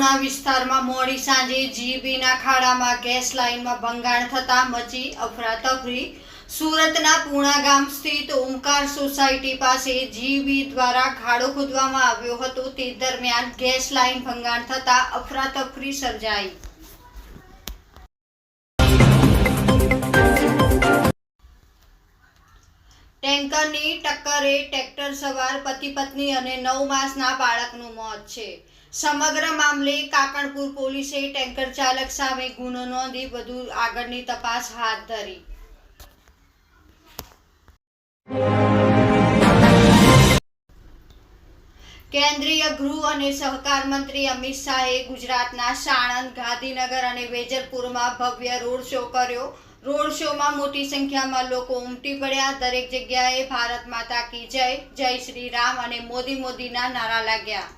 પૂણા વિસ્તારમાં મોડી સાંજે જીબીના ખાડામાં ગેસ લાઇનમાં ભંગાણ થતાં મચી અફરાતફરી। સુરતના પૂણા ગામ સ્થિત ઓમકાર સોસાયટી પાસે જીબી દ્વારા ખાડો ખોદવામાં આવ્યો હતો। તે દરમિયાન ગેસ લાઇન ભંગાણ થતાં અફરાતફરી સર્જાઈ। ટેન્કરની ટક્કરે ટ્રેક્ટર સવાર પતિ પત્ની અને 9 માસના બાળકનું મોત છે। સમગ્ર મામલે કાકણપુર પોલીસે ટેન્કર ચાલક સામે ગુનો નોંધી વધુ આગળની તપાસ હાથ ધરી। કેન્દ્રીય ગૃહ અને સહકાર મંત્રી અમિત શાહે ગુજરાતના સાણંદ, ગાંધીનગર અને વેજલપુરમાં ભવ્ય રોડ શો કર્યો। રોડ શોમાં મોટી સંખ્યામાં લોકો ઉમટી પડ્યા। દરેક જગ્યાએ ભારત માતા કી જય, જય શ્રી રામ અને મોદી મોદીના નારા લાગ્યા।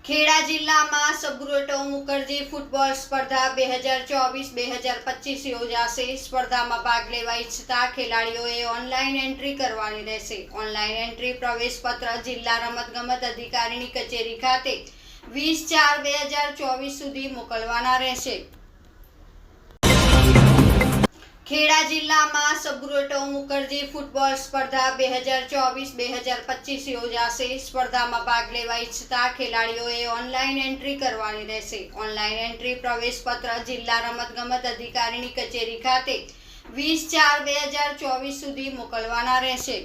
ખેડા જિલ્લામાં સબુરટો મુખર્જી ફૂટબોલ સ્પર્ધા 2024-2025 યોજાશે। સ્પર્ધામાં ભાગ લેવા ઈચ્છતા ખેલાડીઓએ ઓનલાઈન એન્ટ્રી કરવાની રહેશે। ઓનલાઈન એન્ટ્રી પ્રવેશપત્ર જિલ્લા રમતગમત અધિકારીની કચેરી ખાતે 20/4/2024 સુધી મોકલવાના રહેશે। ખેડા જિલ્લામાં સબુરટો મુખર્જી ફૂટબોલ સ્પર્ધા 2024-2025 યોજાશે। સ્પર્ધામાં ભાગ લેવા ઈચ્છતા ખેલાડીઓએ ઓનલાઈન એન્ટ્રી કરવાની રહેશે। ઓનલાઈન એન્ટ્રી પ્રવેશપત્ર જિલ્લા રમતગમત અધિકારીની કચેરી ખાતે 20/4/2024 સુધી મોકલવાના રહેશે।